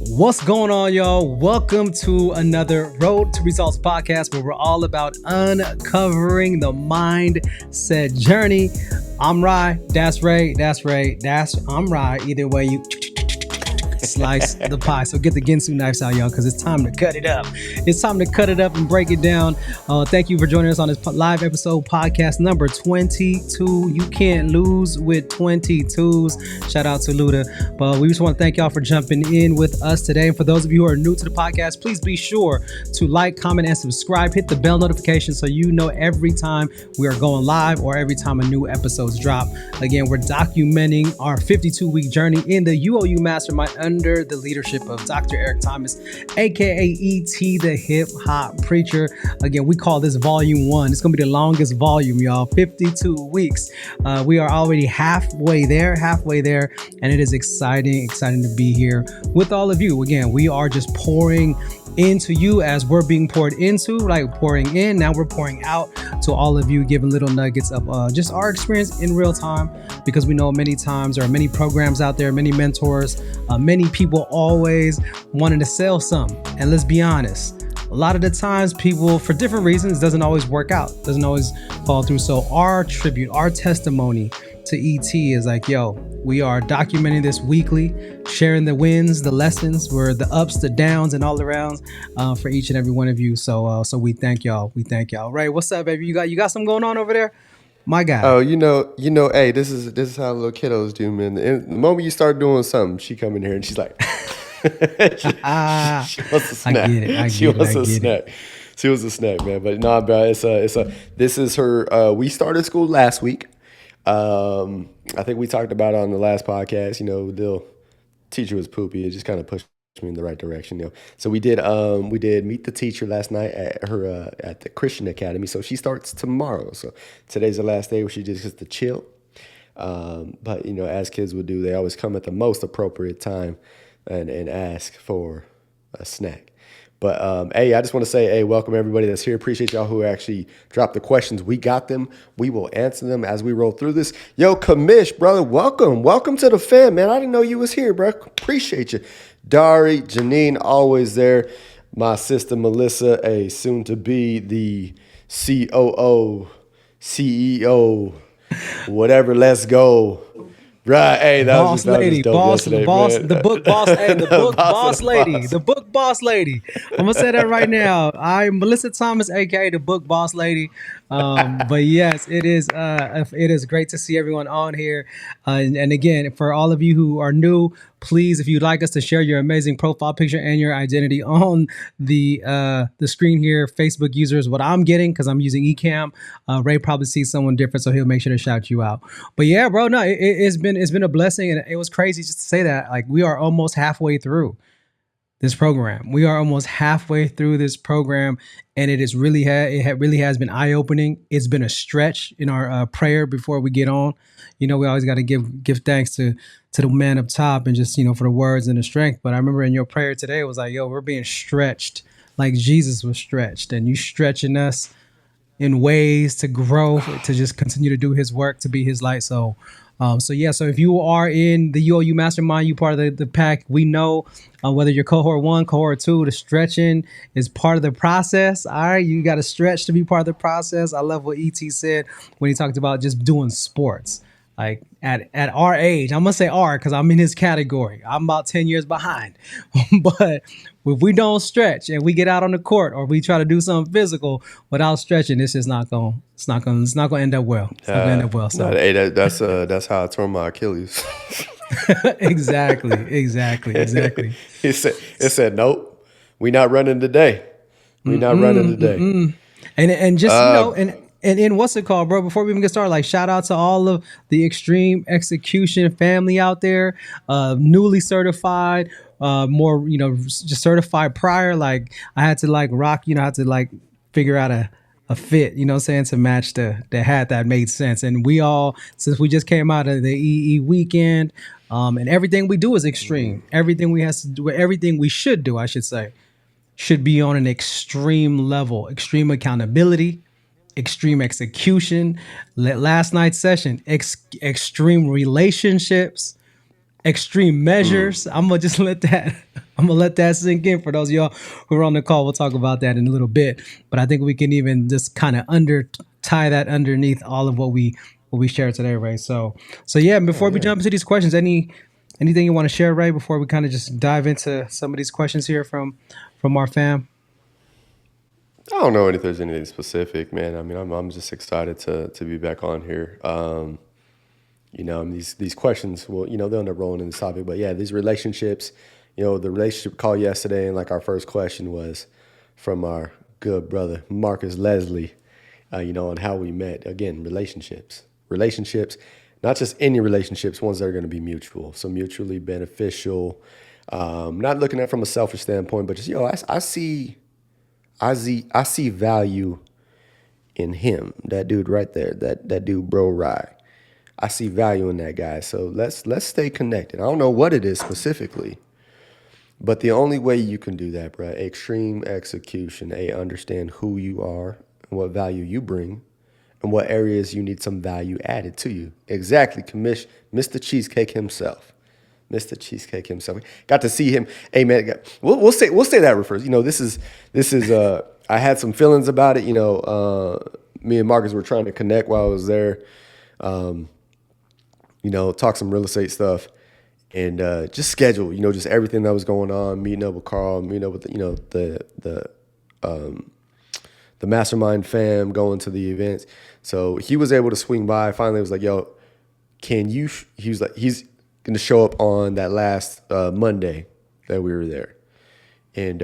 What's going on, y'all? Welcome to another Road to Results podcast where we're all about uncovering the mindset journey. I'm Rhy, that's Ray, I'm Rhy. Either way, you slice the pie. So get the Ginsu knives out, y'all, because it's time to cut it up. It's time to cut it up and break it down. Thank you for joining us on this live episode podcast number 22. You can't lose with 22s. Shout out to Luda. But we just want to thank y'all for jumping in with us today. And for those of you who are new to the podcast, please be sure to like, comment, and subscribe. Hit the bell notification so you know every time we are going live or every time a new episode's drop. Again, we're documenting our 52-week journey in the UOU Mastermind under the leadership of Dr. Eric Thomas, aka E.T. the Hip Hop Preacher. Again, we call this volume 1. It's going to be the longest volume, y'all. 52 weeks. We are already halfway there, and it is exciting to be here with all of you. Again, we are just pouring into you as we're being poured into, like pouring in. Now we're pouring out to all of you, giving little nuggets of just our experience in real time, because we know many times there are many programs out there, many mentors, many people always wanting to sell some. And let's be honest, a lot of the times people, for different reasons, doesn't always work out, doesn't always fall through. So our tribute, our testimony to ET is like, yo, we are documenting this weekly, sharing the wins, the lessons, where the ups, the downs, and all around for each and every one of you. So we thank y'all. Ray, what's up, baby? You got something going on over there? My guy. Oh, you know. Hey, this is how little kiddos do, man. And the moment you start doing something, she come in here and she's like, she wants a snack. She wants a snack. She was a snack, man. But no, bro, this is her. We started school last week. I think we talked about it on the last podcast. The teacher was poopy. It just kind of pushed me in the right direction. So we did meet the teacher last night at her at the Christian Academy. So she starts tomorrow. So today's the last day where she just gets to chill. But as kids would do, they always come at the most appropriate time and ask for a snack. But, hey, I just want to say, hey, welcome everybody that's here. Appreciate y'all who actually dropped the questions. We got them. We will answer them as we roll through this. Yo, Kamish, brother, welcome. Welcome to the fam, man. I didn't know you was here, bro. Appreciate you. Dari, Janine, always there. My sister, Melissa, soon to be the COO, CEO, whatever. Let's go. Right, hey, that was dope yesterday, man. The book boss lady. I'm gonna say that right now. I'm Melissa Thomas, aka the book boss lady. But yes, it is great to see everyone on here. And again, for all of you who are new, please, if you'd like us to share your amazing profile picture and your identity on the screen here, Facebook users, what I'm getting, because I'm using Ecamm. Ray probably sees someone different, so he'll make sure to shout you out. But yeah, bro, no, it's been a blessing, and it was crazy just to say that. Like, we are almost halfway through this program. And it is really really has been eye-opening. It's been a stretch in our prayer before we get on. We always got to give thanks to the man up top, and just for the words and the strength. But I remember in your prayer today, it was like, yo, we're being stretched like Jesus was stretched, and you stretching us in ways to grow, to just continue to do his work, to be his light. So if you are in the UOU Mastermind, you part of the pack, we know whether you're cohort 1, cohort 2, the stretching is part of the process. All right, you got to stretch to be part of the process. I love what ET said when he talked about just doing sports. Like at our age, I'm gonna say R because I'm in his category. I'm about 10 years behind. But if we don't stretch and we get out on the court, or we try to do something physical without stretching, it's not gonna end up well. It's not gonna end up well. So hey, that's how I tore my Achilles. Exactly. It said nope, we not running today. And just And in what's it called, bro? Before we even get started, like, shout out to all of the Extreme Execution family out there, newly certified, just certified prior. Like, I had to rock, I had to figure out a fit, to match the hat that made sense. And we all, since we just came out of the EE weekend, and everything we do is extreme. Everything we should do, I should say, should be on an extreme level, extreme accountability, extreme execution. Last night's session, extreme relationships, extreme measures. I'm gonna just let that sink in for those of y'all who are on the call. We'll talk about that in a little bit, but I think we can even just kind of tie that underneath all of what we shared today, Ray. So yeah. Before we jump into these questions, anything you want to share, Ray, before we kind of just dive into some of these questions here from our fam? I don't know if there's anything specific, man. I mean, I'm just excited to be back on here. These questions, well, they'll end up rolling in the topic, but yeah, these relationships, the relationship call yesterday, and like our first question was from our good brother Marcus Leslie, on how we met. Again, relationships, not just any relationships, ones that are going to be mutual, so mutually beneficial. Not looking at it from a selfish standpoint, but just I see value in him, that dude right there, that dude, bro, Rhy. I see value in that guy. So let's stay connected. I don't know what it is specifically, but the only way you can do that, bro, extreme execution, understand who you are and what value you bring and what areas you need some value added to you. Exactly, Mr. Cheesecake himself. Mr. Cheesecake himself. Got to see him. Hey man, we'll say that refers. This is I had some feelings about it. Me and Marcus were trying to connect while I was there. Talk some real estate stuff and just schedule, just everything that was going on, meeting up with Carl, meeting up with the mastermind fam, going to the events. So he was able to swing by. Finally, was like, yo, he was like, he's going to show up on that last Monday that we were there. And,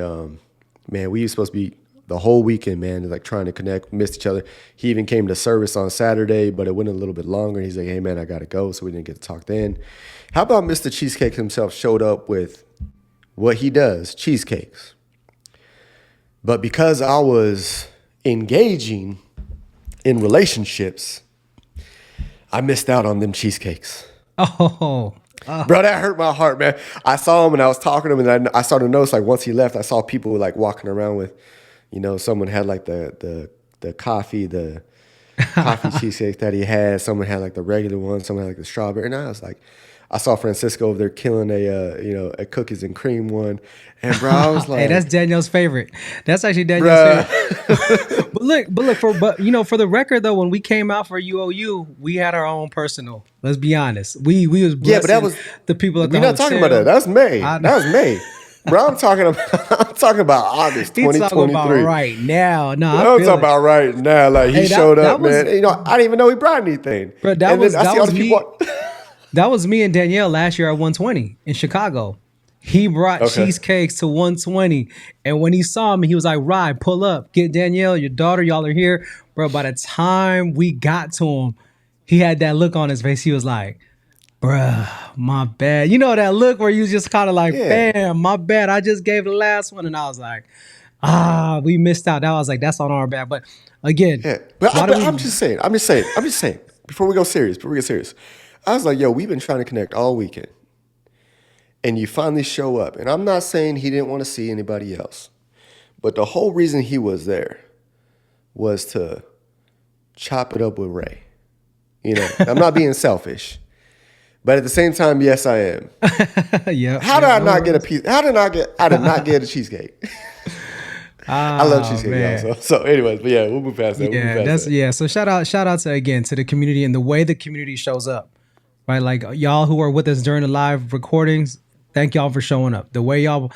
man, we were supposed to be the whole weekend, man, like trying to connect, missed each other. He even came to service on Saturday, but it went a little bit longer. He's like, hey, man, I got to go. So we didn't get to talk then. How about Mr. Cheesecake himself showed up with what he does, cheesecakes. But because I was engaging in relationships, I missed out on them cheesecakes. Oh. Bro, that hurt my heart, man. I saw him and I was talking to him, and I started to notice, like, once he left, I saw people like walking around with, someone had like the coffee cheesecake that he had. Someone had like the regular one. Someone had like the strawberry. And I was like, I saw Francisco over there killing a cookies and cream one. And bro, I was like, hey, that's Danielle's favorite. That's actually Danielle's favorite. For the record though, when we came out for UOU, we had our own personal. Let's be honest. We was blessing, yeah, but that was the people at the hotel. We're not talking about that. That was May. That was May. Bro, I'm talking about August 2023. He's talking about right now. No, I'm talking about right now. Like he showed up, man. I didn't even know he brought anything. Bro, that was me and Danielle last year at 120 in Chicago. He brought cheesecakes to 120. And when he saw me, he was like, Rhy, pull up. Get Danielle, your daughter. Y'all are here. Bro, by the time we got to him, he had that look on his face. He was like, bruh, my bad. That look where you just kind of like, bam, my bad. I just gave the last one. And I was like, we missed out. That was like, that's on our bad. But again, but I'm just saying. Before we get serious, I was like, yo, we've been trying to connect all weekend. And you finally show up. And I'm not saying he didn't want to see anybody else. But the whole reason he was there was to chop it up with Ray. I'm not being selfish. But at the same time, yes, I am. Yeah. How did I not get a piece? I did not get a cheesecake. I love cheesecake, y'all. So anyways, but yeah, we'll move past that. Yeah, So shout out to the community and the way the community shows up, right? Like y'all who are with us during the live recordings, thank y'all for showing up. The way y'all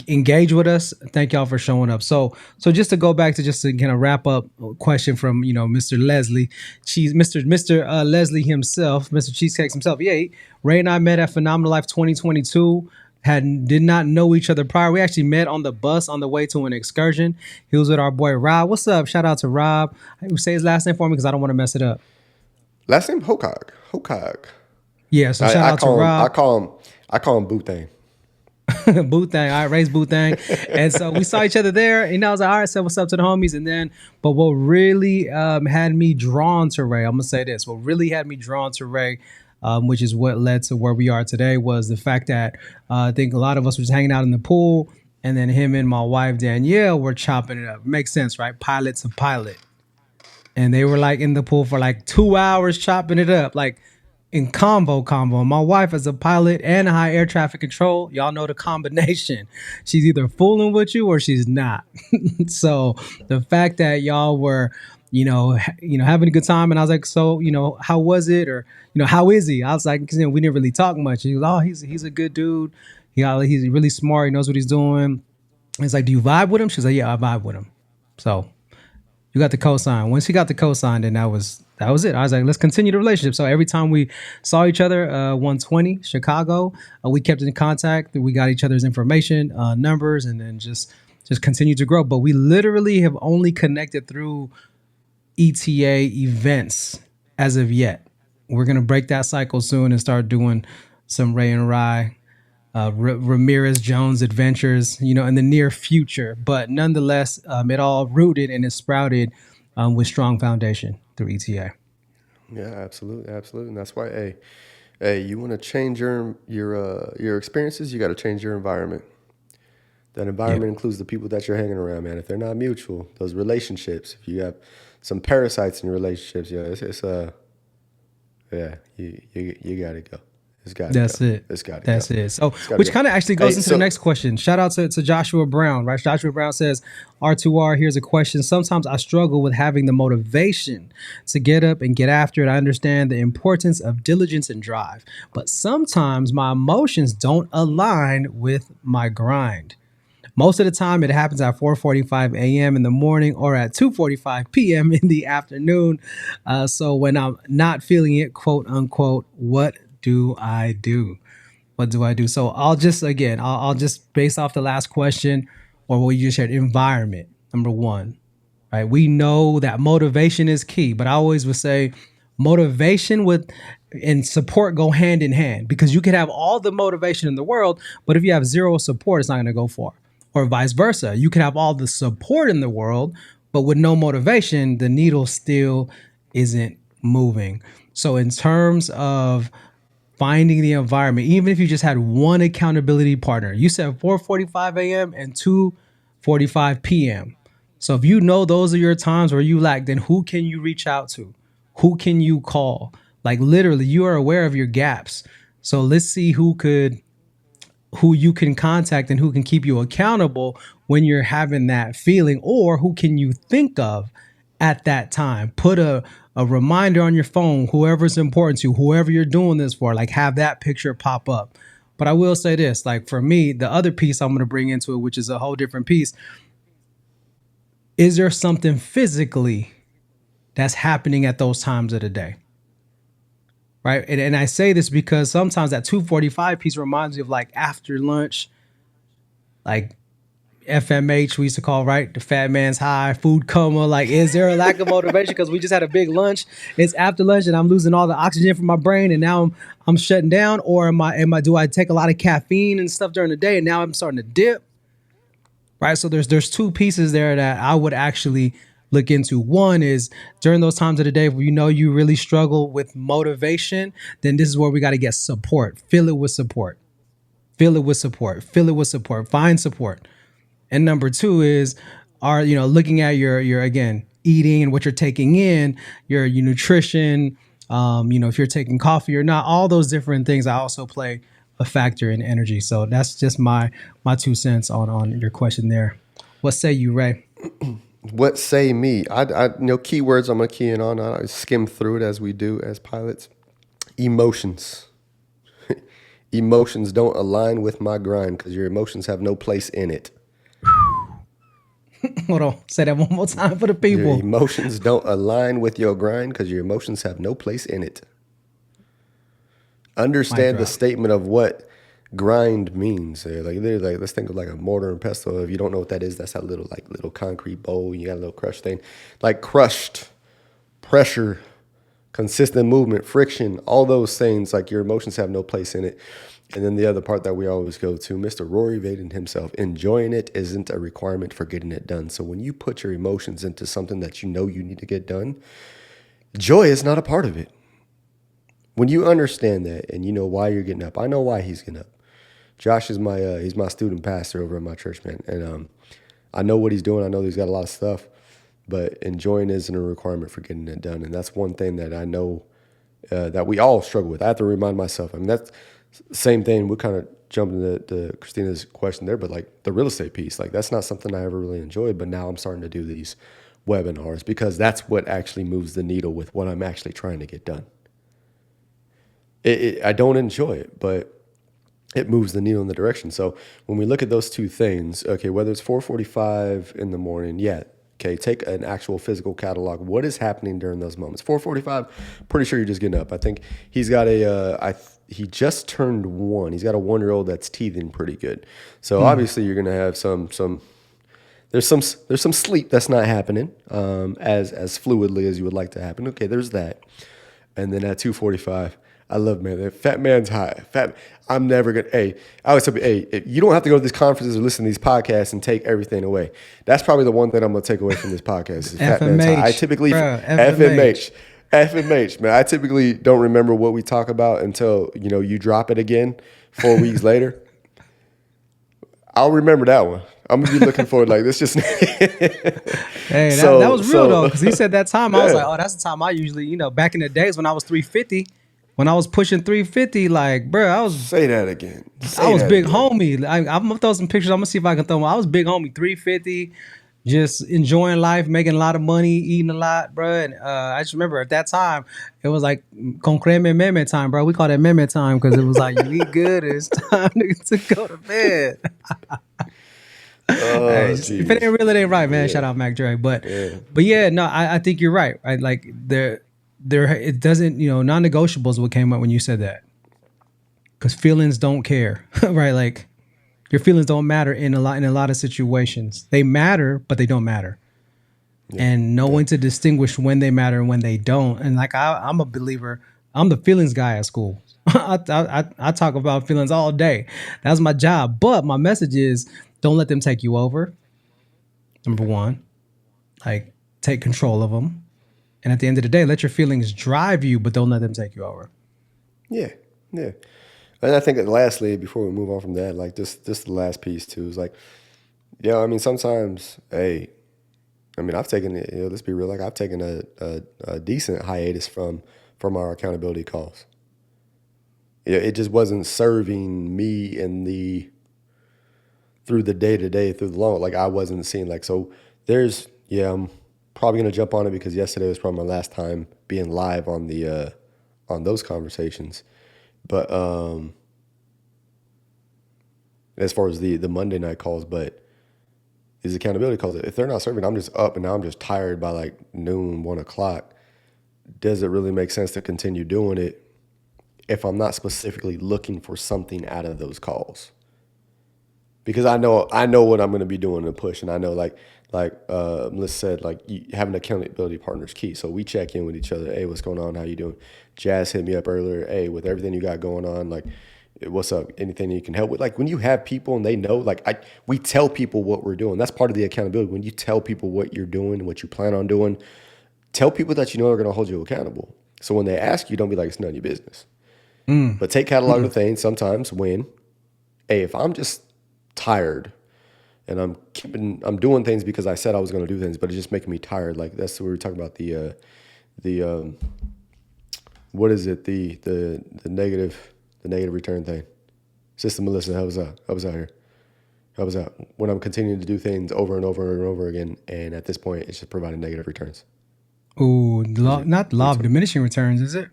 engage with us, thank y'all for showing up. So just to go back to just to kind of wrap up a question from Mr. Leslie, Mr. Leslie himself, Mr. Cheesecakes himself. Yeah, Ray and I met at Phenomenal Life 2022. Did not know each other prior. We actually met on the bus on the way to an excursion. He was with our boy Rob. What's up? Shout out to Rob. Say his last name for me because I don't want to mess it up. Last name Hokag. Yeah, so shout out to Rob. I call him Boothang. Boothang, all right, Ray's Boothang. And so we saw each other there, and I was like, all right, so what's up to the homies? And then, but what really had me drawn to Ray, I'm gonna say this, what really had me drawn to Ray, which is what led to where we are today, was the fact that I think a lot of us were just hanging out in the pool, and then him and my wife Danielle were chopping it up. Makes sense, right? Pilot to pilot. And they were like in the pool for like 2 hours chopping it up. Like in combo. My wife is a pilot and a high air traffic control. Y'all know the combination. She's either fooling with you or she's not. So the fact that y'all were, having a good time, and I was like, so, how was it, or how is he? I was like, 'cause, we didn't really talk much. He was, oh, he's a good dude. He's really smart. He knows what he's doing. It's like, do you vibe with him? She's like, yeah, I vibe with him. So you got the cosign. Once he got the cosign, then that was it. I was like, let's continue the relationship. So every time we saw each other, 120 Chicago, we kept in contact. We got each other's information, numbers, and then just continued to grow. But we literally have only connected through ETA events as of yet. We're gonna break that cycle soon and start doing some Rhy and Ray, Ramirez Jones adventures, in the near future. But nonetheless, it all rooted and is sprouted with strong foundation through ETA. Yeah, absolutely, and that's why, hey, you want to change your experiences, you got to change your environment. That environment includes the people that you're hanging around, man. If they're not mutual, those relationships. If you have some parasites in your relationships, you got to go. That's it. It's got to That's go. it. So, which kind of actually goes into the next question. Shout out to Joshua Brown, right? Joshua Brown says, R2R, here's a question. Sometimes I struggle with having the motivation to get up and get after it. I understand the importance of diligence and drive, but sometimes my emotions don't align with my grind. Most of the time, it happens at 4:45 a.m. in the morning or at 2:45 p.m. in the afternoon. So when I'm not feeling it, quote unquote, what do I do? What do I do? So I'll just based off the last question or what you just shared, environment, number one, right? We know that motivation is key, but I always would say motivation and support go hand in hand, because you could have all the motivation in the world, but if you have zero support, it's not going to go far. Or vice versa. You can have all the support in the world, but with no motivation, the needle still isn't moving. So in terms of finding the environment, even if you just had one accountability partner, you said 4:45 a.m. and 2:45 p.m. So if you know those are your times where you lack, then who can you reach out to? Who can you call? Like literally, you are aware of your gaps. So let's see who you can contact and who can keep you accountable when you're having that feeling, or who can you think of at that time. Put a reminder on your phone, whoever's important to you, whoever you're doing this for, like have that picture pop up. But I will say this, like for me, the other piece I'm going to bring into it, which is a whole different piece. Is there something physically that's happening at those times of the day? Right. And I say this because sometimes that 2:45 piece reminds me of like after lunch, like FMH, we used to call, right? The fat man's high, food coma. Like, is there a lack of motivation because we just had a big lunch? It's after lunch and I'm losing all the oxygen from my brain and now I'm shutting down? Or do I take a lot of caffeine and stuff during the day and now I'm starting to dip? Right. So there's two pieces there that I would actually look into. One is during those times of the day where you really struggle with motivation, then this is where we got to get support. Fill it with support. Fill it with support. Fill it with support. Find support. And number two is looking at your again, eating and what you're taking in, your nutrition, if you're taking coffee or not, all those different things I also play a factor in energy. So that's just my 2 cents on your question there. What say you, Ray? What say me? I keywords I'm gonna key in on. I skim through it as we do as pilots. Emotions. Emotions don't align with my grind because your emotions have no place in it. Hold on. Say that one more time for the people. Your emotions don't align with your grind because your emotions have no place in it. Understand the statement of what grind means. Like let's think of like a mortar and pestle. If you don't know what that is, that's that little concrete bowl. You got a little crushed thing, like crushed pressure, consistent movement, friction, all those things. Like your emotions have no place in it. And then the other part that we always go to, Mr. Rory Vaden himself, enjoying it isn't a requirement for getting it done. So when you put your emotions into something that you know you need to get done, joy is not a part of it. When you understand that and you know why you're getting up, I know why he's getting up. Josh is he's my student pastor over at my church, man. And I know what he's doing. I know he's got a lot of stuff, but enjoying isn't a requirement for getting it done. And that's one thing that I know that we all struggle with. I have to remind myself. I mean, that's the same thing. We kind of jumped into Christina's question there, but like the real estate piece, like that's not something I ever really enjoyed, but now I'm starting to do these webinars because that's what actually moves the needle with what I'm actually trying to get done. I don't enjoy it, but it moves the needle in the direction. So when we look at those two things, okay, whether it's 4:45 in the morning, okay, take an actual physical catalog. What is happening during those moments? 4:45, pretty sure you're just getting up. I think he's got he just turned 1. He's got a 1-year-old that's teething pretty good. So obviously you're going to have there's some sleep that's not happening as fluidly as you would like to happen. Okay, there's that. And then at 2:45, I love, man, that fat man's high. I'm never going to, I always tell people, you don't have to go to these conferences or listen to these podcasts and take everything away. That's probably the one thing I'm going to take away from this podcast is fat man's high. I typically, FMH, man. I typically don't remember what we talk about until, you drop it again 4 weeks later. I'll remember that one. I'm going to be looking forward like this. Just hey, that was real though, because he said that time. I was like, oh, that's the time I usually, back in the days when I was 350. When I was pushing 350, like, bro, I was... Say that again. I was big homie. I'm going to throw some pictures. I'm going to see if I can throw them. I was big homie, 350, just enjoying life, making a lot of money, eating a lot, bro. And I just remember at that time, it was like con creme meme time, bro. We call that meme time because it was like, you eat good, it's time to go to bed. If it ain't real, it ain't right, man. Yeah. Shout out Mac Dre. But yeah, no, I think you're right. Right? Like, it doesn't, non-negotiables what came up when you said that, because feelings don't care, right? Like your feelings don't matter in a lot of situations. They matter, but they don't matter. Yeah. And knowing to distinguish when they matter and when they don't. And like I'm a believer, I'm the feelings guy at school. I talk about feelings all day. That's my job. But my message is, don't let them take you over. Number one, like take control of them. And at the end of the day, let your feelings drive you, but don't let them take you over. Yeah. And I think that lastly, before we move on from that, like just the last piece too, is like, I mean, sometimes, I've taken, let's be real, like I've taken a decent hiatus from our accountability calls. It just wasn't serving me through the day-to-day, through the long, like I wasn't seeing like, so there's, I'm probably going to jump on it because yesterday was probably my last time being live on the on those conversations. But as far as the Monday night calls, but these accountability calls, if they're not serving, I'm just up and now I'm just tired by like noon, 1 o'clock. Does it really make sense to continue doing it if I'm not specifically looking for something out of those calls? Because I know what I'm going to be doing to push, and I know like Melissa said, like having an accountability partner is key. So we check in with each other. Hey, what's going on? How you doing? Jazz hit me up earlier. Hey, with everything you got going on, like, what's up? Anything you can help with? Like when you have people and they know, like we tell people what we're doing. That's part of the accountability. When you tell people what you're doing, what you plan on doing, tell people that you know are going to hold you accountable. So when they ask you, don't be like, it's none of your business. But take catalog of things. Sometimes if I'm just tired and I'm doing things because I said I was going to do things, but it's just making me tired. Like that's what we were talking about, the what is it? The negative return thing. Sister Melissa, how was out here? How was that? When I'm continuing to do things over and over and over again, and at this point it's just providing negative returns. Ooh, not law of diminishing returns, is it?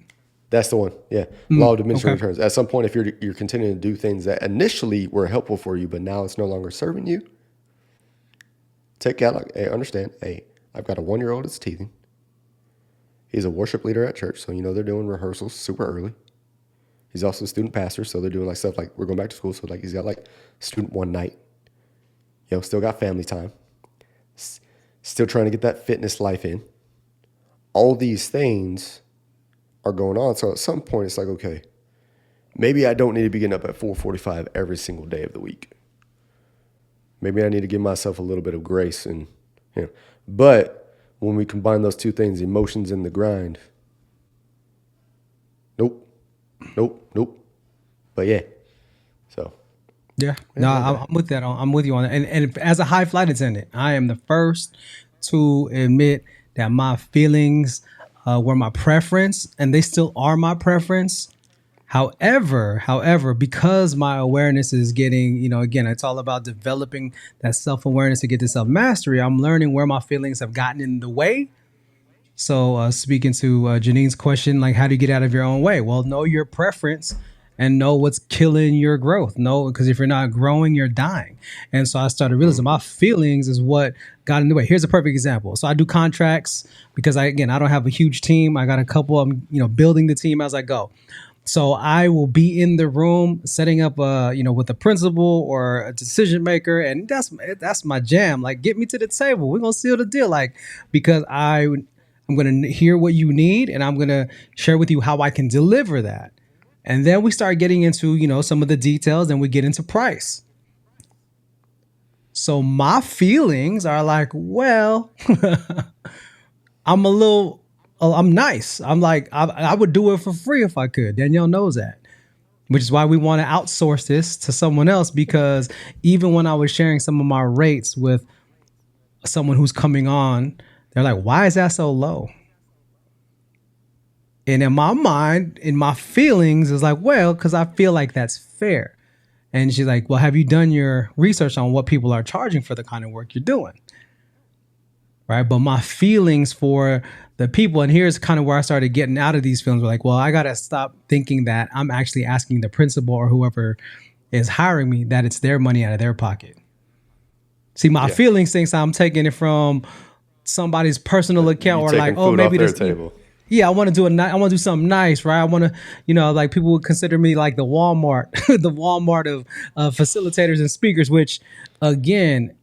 That's the one. Yeah. Law of diminishing returns. At some point, if you're continuing to do things that initially were helpful for you, but now it's no longer serving you, take out, like, hey, understand, hey, I've got a 1-year-old that's teething. He's a worship leader at church, so they're doing rehearsals super early. He's also a student pastor, so they're doing like stuff like we're going back to school, so like he's got like student one night. Still got family time. Still trying to get that fitness life in. All these things are going on. So at some point it's like, okay, maybe I don't need to be getting up at 4:45 every single day of the week. Maybe I need to give myself a little bit of grace and but when we combine those two things, emotions and the grind, nope. But I'm with that. I'm with you on that. And as a high flight attendant, I am the first to admit that my feelings were my preference, and they still are my preference. However, because my awareness is getting, again, it's all about developing that self-awareness to get to self-mastery. I'm learning where my feelings have gotten in the way. So speaking to Janine's question, like, how do you get out of your own way? Well, know your preference and know what's killing your growth. No, because if you're not growing, you're dying. And so I started realizing my feelings is what got in the way. Here's a perfect example. So I do contracts because I don't have a huge team. I got a couple of them, building the team as I go. So I will be in the room setting up, with a principal or a decision maker, and that's my jam. Like, get me to the table. We're gonna seal the deal. Like, because I'm gonna hear what you need, and I'm gonna share with you how I can deliver that. And then we start getting into some of the details, and we get into price. So my feelings are like, well, I'm nice. I'm like, I would do it for free if I could. Danielle knows that, which is why we want to outsource this to someone else, because even when I was sharing some of my rates with someone who's coming on, they're like, why is that so low? And in my mind, in my feelings, is like, well, because I feel like that's fair. And she's like, well, have you done your research on what people are charging for the kind of work you're doing? Right. But my feelings for the people, and here's kind of where I started getting out of these feelings, were like, well, I got to stop thinking that I'm actually asking the principal or whoever is hiring me that it's their money out of their pocket. See, my feelings thinks I'm taking it from somebody's personal account, or like, oh, maybe this table. Yeah, I want to do something nice, right? I want to, like, people would consider me like the Walmart, the Walmart of facilitators and speakers, which, again,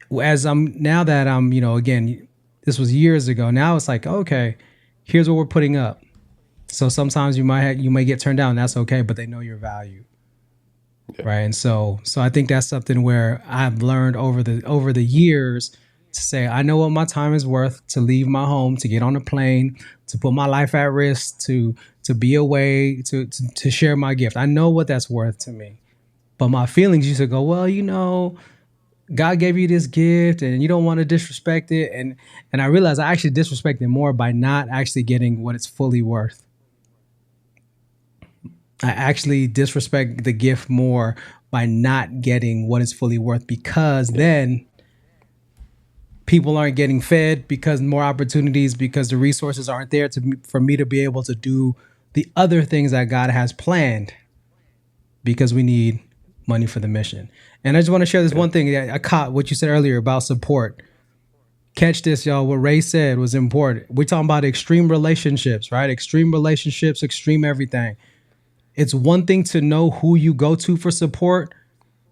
now that I'm, again, this was years ago. Now it's like, okay, here's what we're putting up. So sometimes you may get turned down. That's okay, but they know your value, right? And so I think that's something where I've learned over the years to say, I know what my time is worth, to leave my home, to get on a plane, to put my life at risk, to be away, to share my gift. I know what that's worth to me. But my feelings used to go, well, God gave you this gift and you don't want to disrespect it. And I realized I actually disrespect it more by not actually getting what it's fully worth. I actually disrespect the gift more by not getting what it's fully worth, because then people aren't getting fed, because more opportunities, because the resources aren't there for me to be able to do the other things that God has planned, because we need money for the mission. And I just want to share this one thing. I caught what you said earlier about support. Catch this, y'all. What Ray said was important. We're talking about extreme relationships, right? Extreme relationships, extreme everything. It's one thing to know who you go to for support,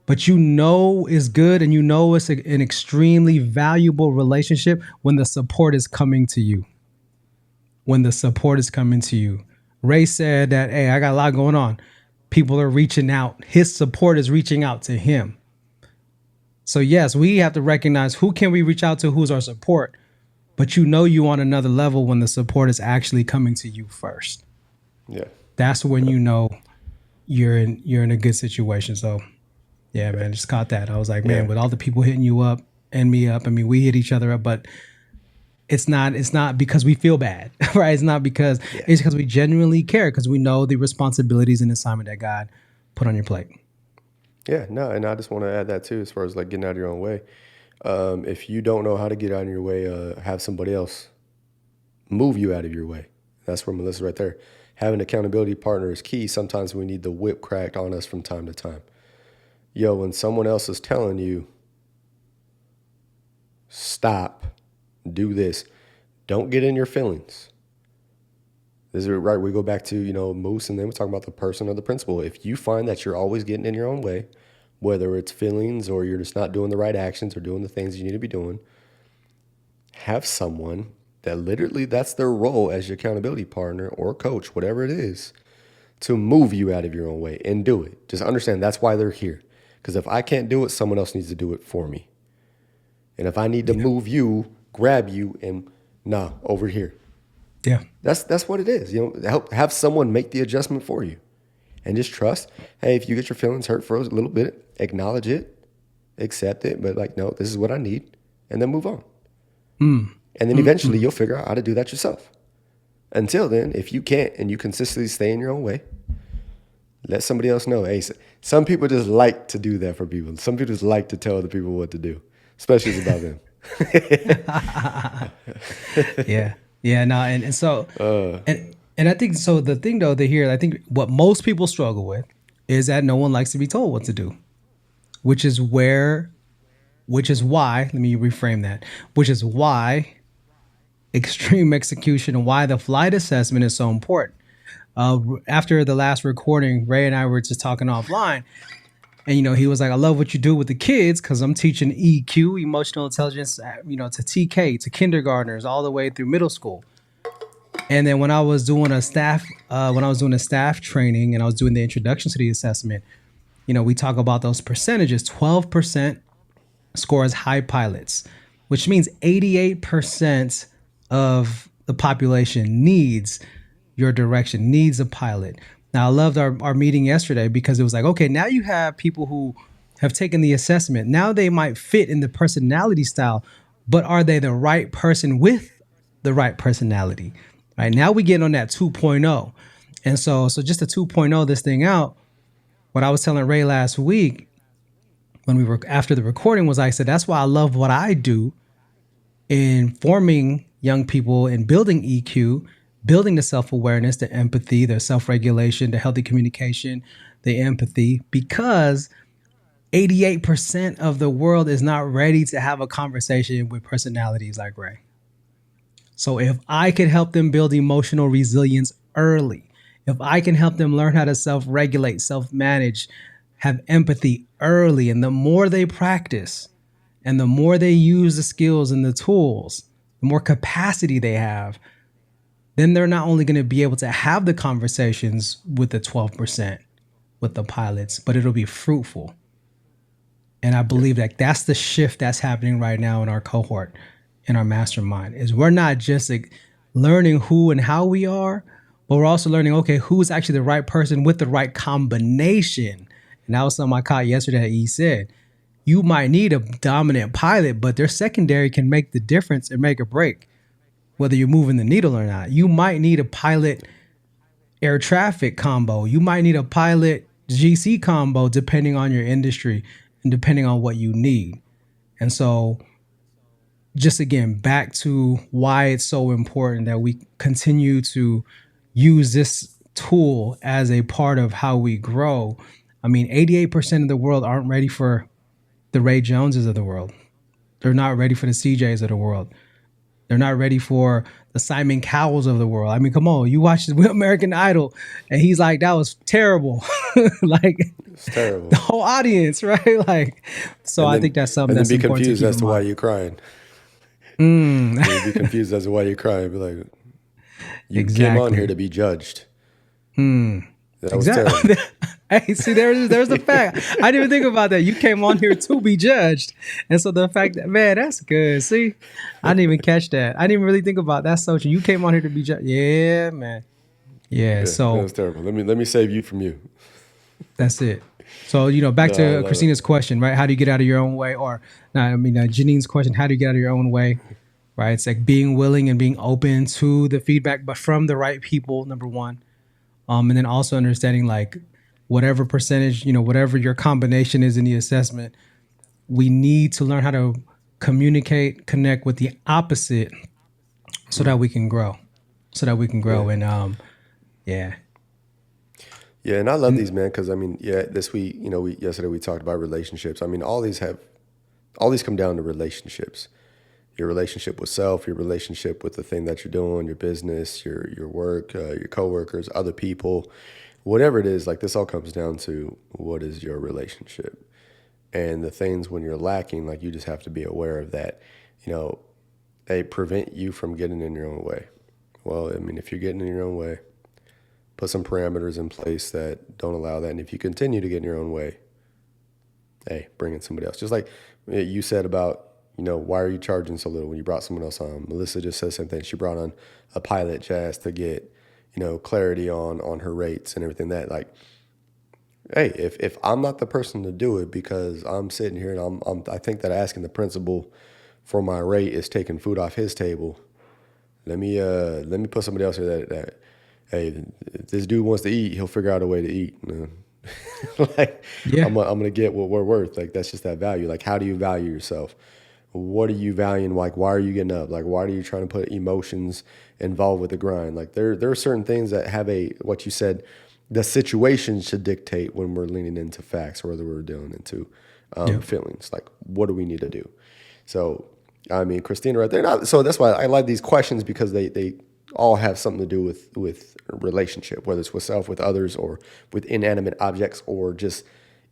but is good, and it's an extremely valuable relationship when the support is coming to you. When the support is coming to you. Ray said that, hey, I got a lot going on. People are reaching out. His support is reaching out to him. So yes, we have to recognize who can we reach out to, who's our support. But you on another level when the support is actually coming to you first. Yeah. That's when you're in a good situation. So yeah, man, just caught that. I was like, man, with all the people hitting you up and me up, I mean, we hit each other up, but it's not because we feel bad, right? It's not because it's because we genuinely care, because we know the responsibilities and assignment that God put on your plate. Yeah, no, and I just want to add that too, as far as like getting out of your own way. If you don't know how to get out of your way, have somebody else move you out of your way. That's where Melissa's right there. Having an accountability partner is key. Sometimes we need the whip cracked on us from time to time. When someone else is telling you, stop, do this, don't get in your feelings. This is right. We go back to, Moose, and then we're talking about the person or the principle. If you find that you're always getting in your own way, whether it's feelings or you're just not doing the right actions or doing the things you need to be doing, have someone that literally that's their role as your accountability partner or coach, whatever it is, to move you out of your own way and do it. Just understand that's why they're here. Because if I can't do it, someone else needs to do it for me. And if I need to move you, grab you, and over here. Yeah. That's what it is. Have someone make the adjustment for you. And just trust, hey, if you get your feelings hurt for a little bit, acknowledge it, accept it, but like, no, this is what I need, and then move on. And then eventually you'll figure out how to do that yourself. Until then, if you can't and you consistently stay in your own way, let somebody else know. Hey, some people just like to do that for people. Some people just like to tell other people what to do, especially if it's about them. Yeah. No, and I think so. The thing though, I think what most people struggle with is that no one likes to be told what to do, which is why. Let me reframe that. Which is why extreme execution and why the flight assessment is so important. After the last recording, Ray and I were just talking offline, and he was like, "I love what you do with the kids because I'm teaching EQ, emotional intelligence, to TK, to kindergartners, all the way through middle school." And then when I was doing a staff training and I was doing the introduction to the assessment, we talk about those percentages. 12% score as high pilots, which means 88% of the population needs your direction, needs a pilot. Now, I loved our meeting yesterday because it was like, okay, now you have people who have taken the assessment. Now they might fit in the personality style, but are they the right person with the right personality? Right now we get on that 2.0. And so just to 2.0 this thing out, what I was telling Ray last week when we were after the recording was I said, that's why I love what I do in forming young people and building EQ, building the self-awareness, the empathy, the self-regulation, the healthy communication, the empathy, because 88% of the world is not ready to have a conversation with personalities like Ray. So if I can help them build emotional resilience early, if I can help them learn how to self-regulate, self-manage, have empathy early, and the more they practice and the more they use the skills and the tools, the more capacity they have, then they're not only going to be able to have the conversations with the 12%, with the pilots, but it'll be fruitful. And I believe that that's the shift that's happening right now in our cohort, in our mastermind, is we're not just learning who and how we are, but we're also learning, okay, who's actually the right person with the right combination. And that was something I caught yesterday that he said. You might need a dominant pilot, but their secondary can make the difference and make a break, whether you're moving the needle or not. You might need a pilot air traffic combo. You might need a pilot GC combo, depending on your industry and depending on what you need. And so just again, back to why it's so important that we continue to use this tool as a part of how we grow. I mean, 88% of the world aren't ready for the Ray Joneses of the world. They're not ready for the CJs of the world. They're not ready for the Simon Cowells of the world. I mean, come on, you watch American Idol and he's like, that was terrible. Like, it's terrible. The whole audience, right? Like, so I think that's something that's important to keep in mind. And then be confused as to why you're crying. You'd be confused as to why you're crying. Be like, you came on here to be judged. That was terrible. Hey, see, there's the fact. I didn't even think about that. You came on here to be judged. And so the fact that, man, that's good. See, I didn't even catch that. I didn't even really think about that. So you came on here to be judged. Yeah, man. Yeah, so. That was terrible. Let me save you from you. That's it. So, back to Christina's question, right? How do you get out of your own way? Or, Janine's question, how do you get out of your own way? Right? It's like being willing and being open to the feedback, but from the right people, number one. And then also understanding like whatever percentage, whatever your combination is in the assessment, we need to learn how to communicate, connect with the opposite so that we can grow. And Yeah, and I love these, man, because this week, yesterday we talked about relationships. I mean, all these come down to relationships. Your relationship with self, your relationship with the thing that you're doing, your business, your work, your coworkers, other people, whatever it is. Like, this all comes down to what is your relationship, and the things when you're lacking, like, you just have to be aware of that. They prevent you from getting in your own way. Well, I mean, if you're getting in your own way, put some parameters in place that don't allow that. And if you continue to get in your own way, hey, bring in somebody else. Just like you said about, why are you charging so little when you brought someone else on? Melissa just said the same thing. She brought on a pilot just to get, clarity on her rates and everything that, like, hey, if I'm not the person to do it because I'm sitting here and I think that asking the principal for my rate is taking food off his table, Let me put somebody else here that hey, if this dude wants to eat, he'll figure out a way to eat. Like, Yeah. I'm gonna get what we're worth. Like, that's just that value. Like, how do you value yourself? What are you valuing? Like, why are you getting up? Like, why are you trying to put emotions involved with the grind? Like, there are certain things that have what you said, the situation should dictate when we're leaning into facts or whether we're dealing into feelings. Like, what do we need to do? So, I mean, Christina right there. So that's why I like these questions, because they all have something to do with relationship, whether it's with self, with others, or with inanimate objects, or just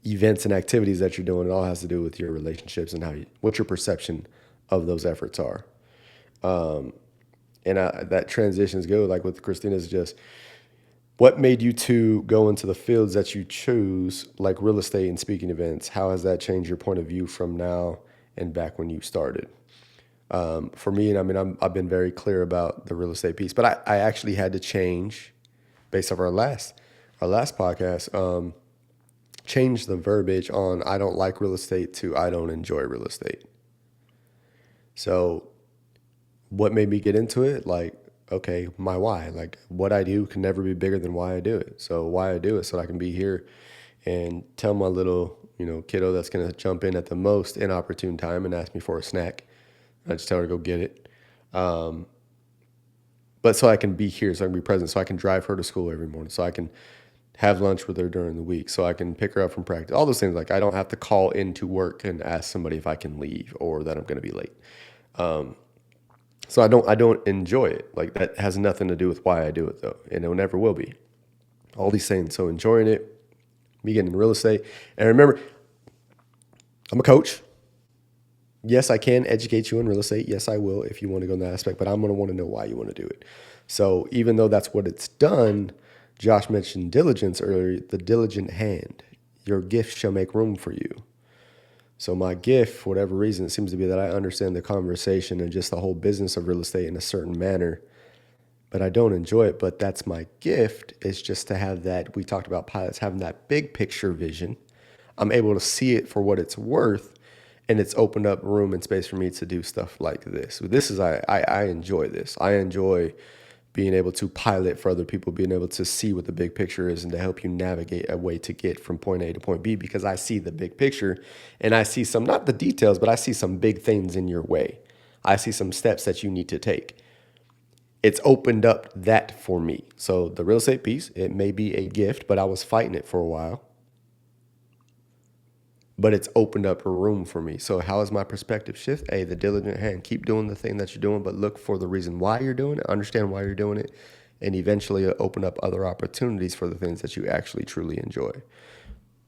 events and activities that you're doing. It all has to do with your relationships and what your perception of those efforts are. And that transition is good. Like with Christina, is just what made you two go into the fields that you choose, like real estate and speaking events. How has that changed your point of view from now and back when you started? For me, and I mean, I've been very clear about the real estate piece, but I actually had to change based off our last podcast, change the verbiage on I don't like real estate to I don't enjoy real estate. So what made me get into it? Like, okay, my why. Like, what I do can never be bigger than why I do it. So why I do it, so I can be here and tell my little, kiddo that's going to jump in at the most inopportune time and ask me for a snack. I just tell her to go get it. But so I can be here, so I can be present, so I can drive her to school every morning, so I can have lunch with her during the week, so I can pick her up from practice. All those things, like I don't have to call into work and ask somebody if I can leave or that I'm going to be late. So I don't enjoy it. Like, that has nothing to do with why I do it, though, and it never will be. All these things. So enjoying it, me getting in real estate, and remember, I'm a coach. Yes, I can educate you in real estate. Yes, I will if you want to go in that aspect, but I'm going to want to know why you want to do it. So even though that's what it's done, Josh mentioned diligence earlier, the diligent hand. Your gift shall make room for you. So my gift, for whatever reason, it seems to be that I understand the conversation and just the whole business of real estate in a certain manner, but I don't enjoy it. But that's my gift, is just to have that. We talked about pilots having that big picture vision. I'm able to see it for what it's worth. And it's opened up room and space for me to do stuff like this. I enjoy this. I enjoy being able to pilot for other people, being able to see what the big picture is and to help you navigate a way to get from point A to point B, because I see the big picture and I see some, not the details, but I see some big things in your way. I see some steps that you need to take. It's opened up that for me. So the real estate piece, it may be a gift, but I was fighting it for a while. But it's opened up a room for me. So how is my perspective shift? The diligent hand. Keep doing the thing that you're doing, but look for the reason why you're doing it, understand why you're doing it, and eventually open up other opportunities for the things that you actually truly enjoy.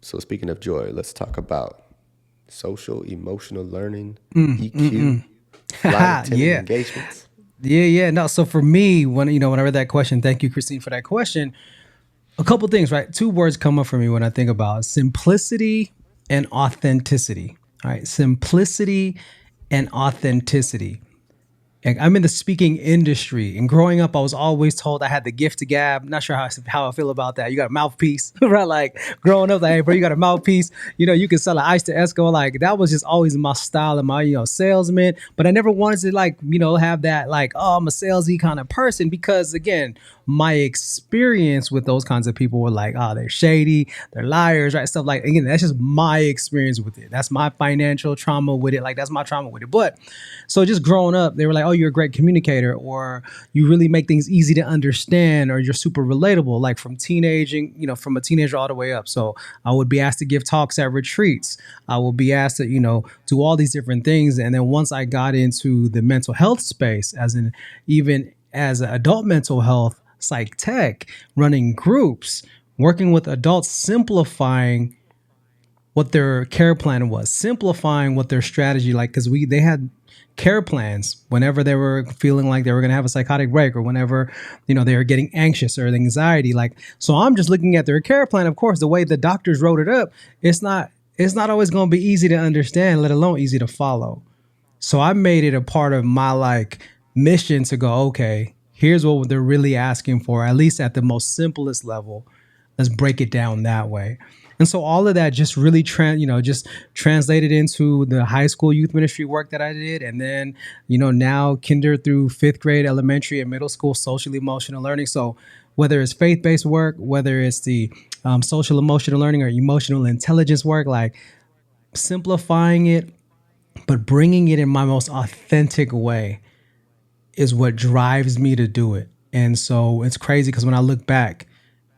So speaking of joy, let's talk about social, emotional learning, EQ, flight attendant engagements. Yeah. No, so for me, when I read that question, thank you, Christine, for that question. A couple things, right? Two words come up for me when I think about simplicity and authenticity. All right. Simplicity and authenticity. And I'm in the speaking industry, and growing up, I was always told I had the gift to gab. Not sure how I feel about that. You got a mouthpiece, right? Like growing up, like, hey, bro, you got a mouthpiece. You can sell an ice to Esco. Like that was just always my style and my, salesman. But I never wanted to have that I'm a salesy kind of person, because again, my experience with those kinds of people were like, oh, they're shady, they're liars, right? Stuff like, again, that's just my experience with it. That's my financial trauma with it. Like that's my trauma with it. But so just growing up, they were like, oh, you're a great communicator, or you really make things easy to understand, or you're super relatable, like from from a teenager all the way up. So I would be asked to give talks at retreats. I would be asked to, do all these different things. And then once I got into the mental health space, even as an adult mental health, psych tech, running groups, working with adults, simplifying what their care plan was, simplifying what their strategy, because they had care plans whenever they were feeling like they were going to have a psychotic break, or whenever, they were getting anxious or anxiety. So I'm just looking at their care plan. Of course, the way the doctors wrote it up, it's not always going to be easy to understand, let alone easy to follow. So I made it a part of my mission to go, okay, here's what they're really asking for, at least at the most simplest level. Let's break it down that way. And so all of that just really just translated into the high school youth ministry work that I did. And then, now kinder through fifth grade, elementary and middle school, social emotional learning. So whether it's faith-based work, whether it's the social emotional learning or emotional intelligence work, like simplifying it, but bringing it in my most authentic way is what drives me to do it. And so it's crazy because when I look back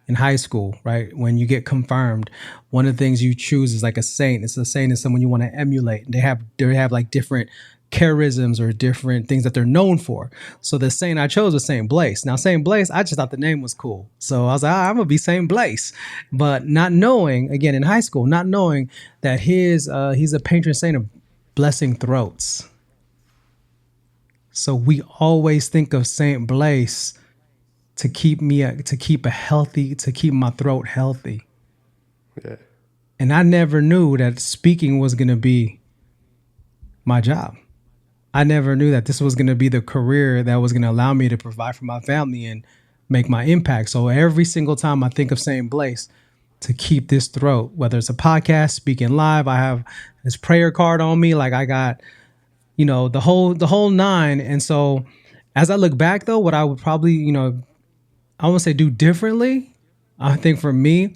in high school, right, when you get confirmed, one of the things you choose is like a saint. It's a saint is someone you want to emulate. They have like different charisms or different things that they're known for. So the saint I chose was Saint Blaise. Now Saint Blaise, I just thought the name was cool. So I was like, I'm gonna be Saint Blaise. But not knowing, again in high school, not knowing that he's a patron saint of blessing throats. So we always think of Saint Blaise to keep my throat healthy. Yeah. And I never knew that speaking was going to be my job. I never knew that this was going to be the career that was going to allow me to provide for my family and make my impact. So every single time I think of Saint Blaise, to keep this throat, whether it's a podcast, speaking live, I have this prayer card on me. Like I got, the whole nine. And so as I look back though, what I would probably, I won't say do differently. I think for me,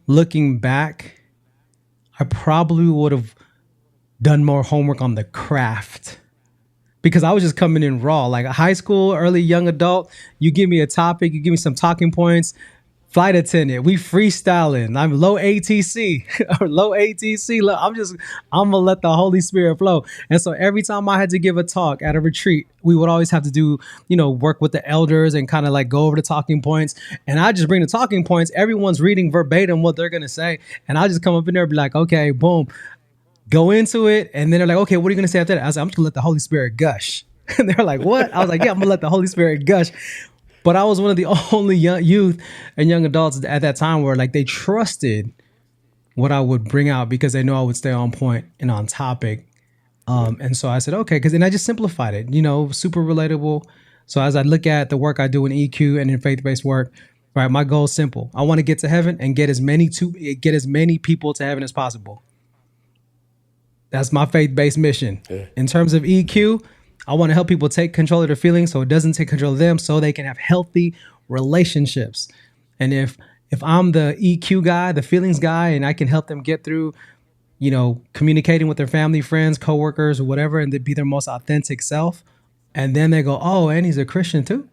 looking back, I probably would have done more homework on the craft because I was just coming in raw. Like high school, early young adult, you give me a topic, you give me some talking points, flight attendant, we freestyling. I'm low ATC or low ATC. Look, I'm gonna let the Holy Spirit flow. And so every time I had to give a talk at a retreat, we would always have to do, work with the elders and kind of like go over the talking points. And I just bring the talking points. Everyone's reading verbatim what they're gonna say. And I just come up in there and be like, okay, boom, go into it. And then they're like, okay, what are you gonna say after that? I was like, I'm just gonna let the Holy Spirit gush. And they're like, what? I was like, yeah, I'm gonna let the Holy Spirit gush. But I was one of the only youth and young adults at that time where like they trusted what I would bring out because they know I would stay on point and on topic. And so I said, okay, and I just simplified it, super relatable. So as I look at the work I do in EQ and in faith-based work, right, my goal is simple. I want to get to heaven and get as many people to heaven as possible. That's my faith-based mission. Yeah. In terms of EQ, I want to help people take control of their feelings so it doesn't take control of them so they can have healthy relationships. And if I'm the EQ guy, the feelings guy, and I can help them get through, communicating with their family, friends, coworkers, or whatever, and to be their most authentic self, and then they go, oh, and he's a Christian too.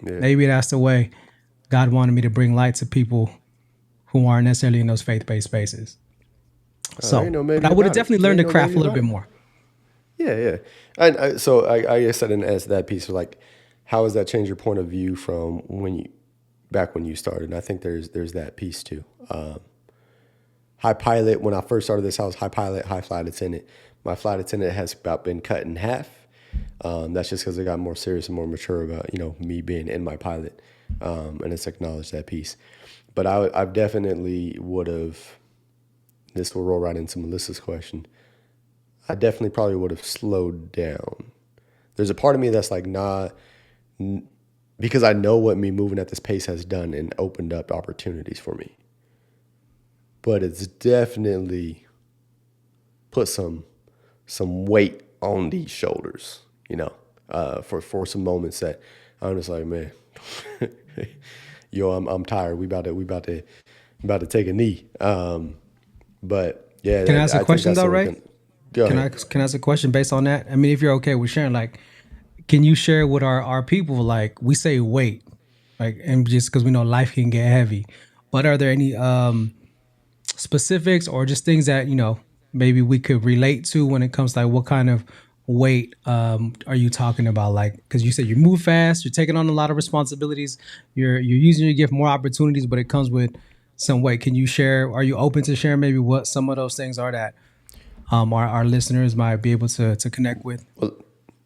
Yeah. Maybe that's the way God wanted me to bring light to people who aren't necessarily in those faith-based spaces. So but I would have definitely learned the craft a little bit more. Yeah. And so I guess I didn't answer that piece of like, how has that changed your point of view from back when you started? And I think there's that piece too. High pilot, when I first started this, I was high pilot, high flight attendant. My flight attendant has about been cut in half. That's just because I got more serious and more mature about, me being in my pilot. And it's acknowledged that piece. But I definitely would have, this will roll right into Melissa's question. I definitely probably would have slowed down. There's a part of me that's like, nah, because I know what me moving at this pace has done and opened up opportunities for me. But it's definitely put some weight on these shoulders, for some moments that I'm just like, man, I'm tired. We about to take a knee. But yeah. Can I ask a question though, Ray? Can I ask a question based on that? I mean, if you're okay with sharing, like, can you share with our people, like, we say weight, like, and just because we know life can get heavy, but are there any specifics or just things that, maybe we could relate to when it comes to like what kind of weight are you talking about? Like, because you said you move fast, you're taking on a lot of responsibilities, you're using your gift, more opportunities, but it comes with some weight. Can you share? Are you open to sharing maybe what some of those things are that our listeners might be able to connect with? Well,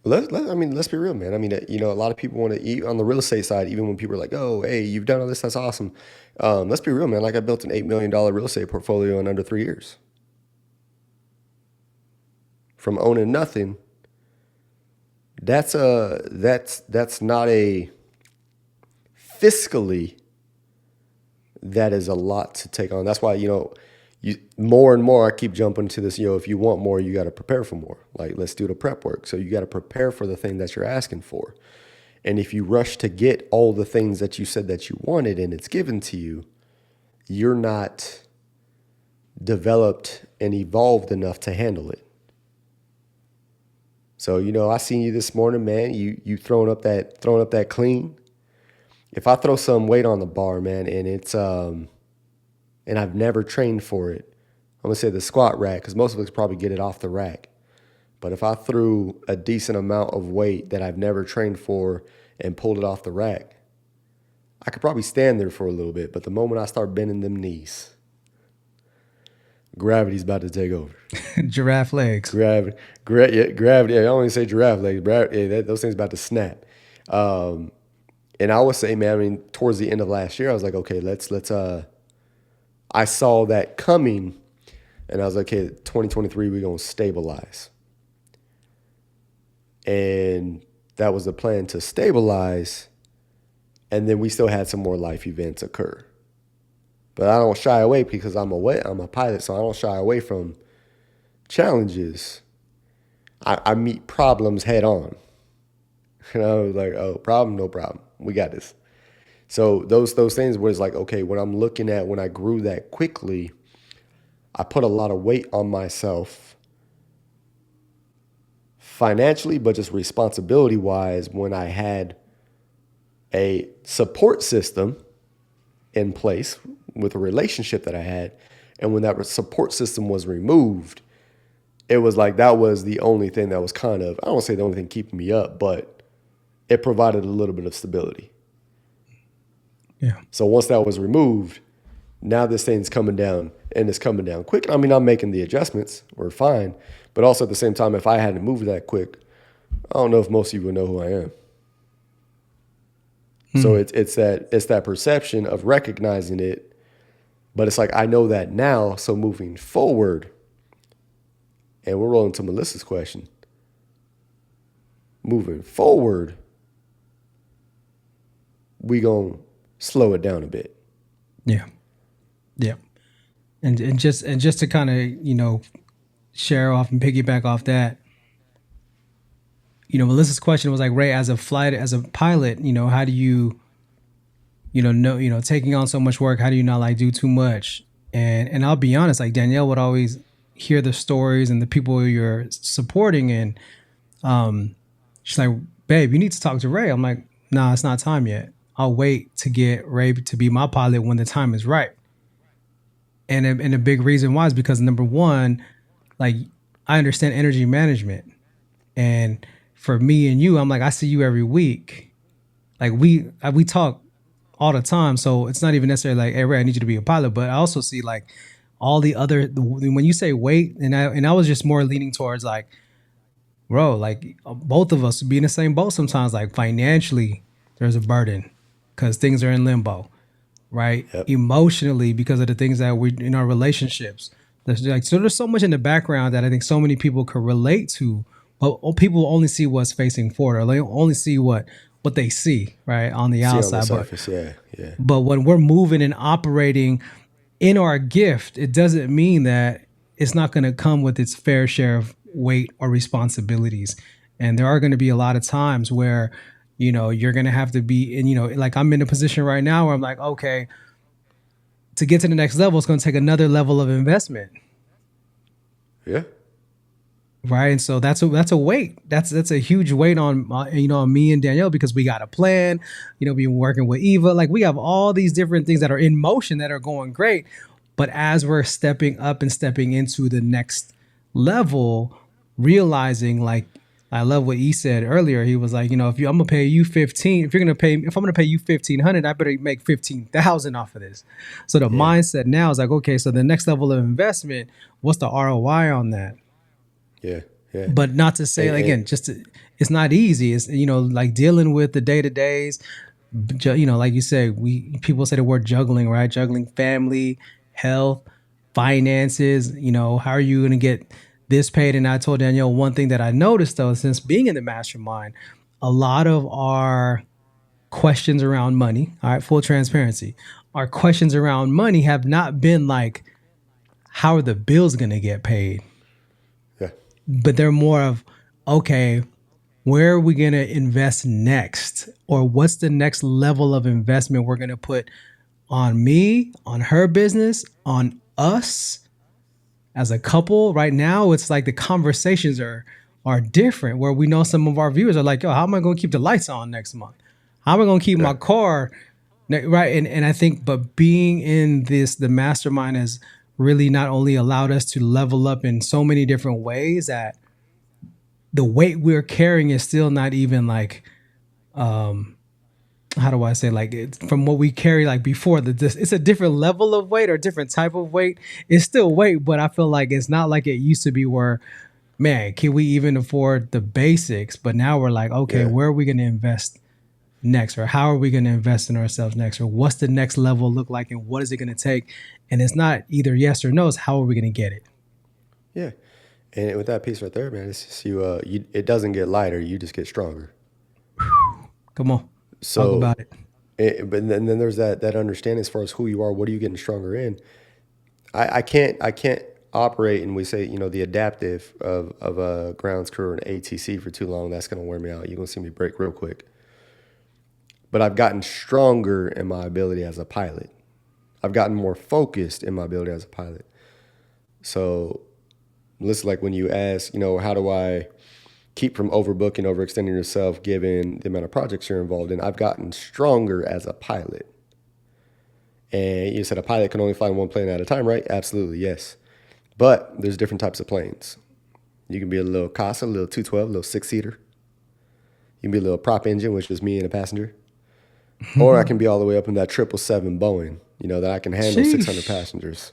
let's be real, man. I mean, a lot of people want to eat on the real estate side, even when people are like, oh, hey, you've done all this, that's awesome. Let's be real, man. Like I built an $8 million real estate portfolio in under 3 years. From owning nothing, that's not a fiscally, that is a lot to take on. That's why, more and more I keep jumping to this, if you want more, you got to prepare for more. Like, let's do the prep work. So you got to prepare for the thing that you're asking for. And if you rush to get all the things that you said that you wanted and it's given to you, you're not developed and evolved enough to handle it. So, I seen you this morning, man. You throwing up that clean. If I throw some weight on the bar, man, and it's and I've never trained for it, I'm gonna say the squat rack, because most of us probably get it off the rack. But if I threw a decent amount of weight that I've never trained for and pulled it off the rack, I could probably stand there for a little bit. But the moment I start bending them knees, gravity's about to take over. Giraffe legs. Gravity. Yeah, I don't even say giraffe legs. Those things about to snap. And I would say, man, towards the end of last year, I was like, okay, let's. I saw that coming, and I was like, okay, 2023, we're gonna stabilize. And that was the plan, to stabilize, and then we still had some more life events occur. But I don't shy away, because I'm a pilot, so I don't shy away from challenges. I meet problems head on. Like, oh, problem, no problem. We got this. So those things where it's like, okay, when I'm looking at when I grew that quickly, I put a lot of weight on myself financially, but just responsibility wise, when I had a support system in place with a relationship that I had. And when that support system was removed, it was like that was the only thing that was kind of, I don't want to say the only thing keeping me up, but it provided a little bit of stability. Yeah. So once that was removed, now this thing's coming down, and it's coming down quick. I mean, I'm making the adjustments. We're fine. But also at the same time, if I hadn't moved that quick, I don't know if most of you would know who I am. So it's that perception of recognizing it, but it's like, I know that now. So moving forward, and we're rolling to Melissa's question. Moving forward, we gonna slow it down a bit. Yeah. Yeah. And just to kind of, share off and piggyback off that, Melissa's question was like, Ray, as a pilot, how do you, taking on so much work, how do you not like do too much? And I'll be honest, like Danielle would always hear the stories and the people you're supporting, and she's like, babe, you need to talk to Ray. I'm like, nah, it's not time yet. I'll wait to get Ray to be my pilot when the time is right. And a big reason why is because, number one, like, I understand energy management. And for me and you, I'm like, I see you every week. Like, we talk all the time. So it's not even necessarily like, hey, Ray, I need you to be a pilot. But I also see like all the other, when you say wait, and I was just more leaning towards like, bro, like both of us be in the same boat sometimes. Like, financially, there's a burden because things are in limbo, right? Yep. Emotionally, because of the things that we in our relationships. There's so much in the background that I think so many people could relate to, but people only see what's facing forward, or they only see what they see, right, on the outside. On the surface, yeah. But when we're moving and operating in our gift, it doesn't mean that it's not going to come with its fair share of weight or responsibilities. And there are going to be a lot of times where, you're going to have to be in, like I'm in a position right now where I'm like, okay, to get to the next level, it's going to take another level of investment. Yeah. Right. And so that's a weight. That's a huge weight on, on me and Danielle, because we got a plan, we working with Eva. Like, we have all these different things that are in motion that are going great. But as we're stepping up and stepping into the next level, realizing, like, I love what he said earlier. He was like, I'm going to pay you 15. If I'm going to pay you 1,500, I better make 15,000 off of this. So the mindset now is like, okay, so the next level of investment, what's the ROI on that? Yeah. But not to say, again, it's not easy. It's, like dealing with the day-to-days, like you say, people say the word juggling, right? Juggling family, health, finances, how are you going to get this paid? And I told Danielle one thing that I noticed, though, since being in the mastermind, a lot of our questions around money, all right, full transparency, our questions around money have not been like, how are the bills going to get paid? Yeah. But they're more of, okay, where are we going to invest next? Or what's the next level of investment we're going to put on me, on her business, on us as a couple? Right now, it's like the conversations are different, where we know some of our viewers are like, yo, how am I going to keep the lights on next month? How am I going to keep my car? Right. And I think, but being in the mastermind has really not only allowed us to level up in so many different ways, that the weight we're carrying is still not even like, how do I say, like, it's from what we carry like before. It's a different level of weight or different type of weight. It's still weight, but I feel like it's not like it used to be where, man, can we even afford the basics? But now we're like, okay, where are we going to invest next? Or how are we going to invest in ourselves next? Or what's the next level look like? And what is it going to take? And it's not either yes or no, it's how are we going to get it? Yeah. And with that piece right there, man, it's just it doesn't get lighter. You just get stronger. Come on. So, talk about it. But then there's that understanding as far as who you are. What are you getting stronger in? I can't operate, and we say, the adaptive of a grounds crew or an ATC for too long. That's going to wear me out. You're going to see me break real quick. But I've gotten stronger in my ability as a pilot. I've gotten more focused in my ability as a pilot. So, listen, like when you ask, how do I keep from overbooking, overextending yourself, given the amount of projects you're involved in? I've gotten stronger as a pilot. And you said a pilot can only fly one plane at a time, right? Absolutely, yes. But there's different types of planes. You can be a little Casa, a little 212, a little six-seater. You can be a little prop engine, which is me and a passenger. Or I can be all the way up in that 777 Boeing, that I can handle 600 passengers.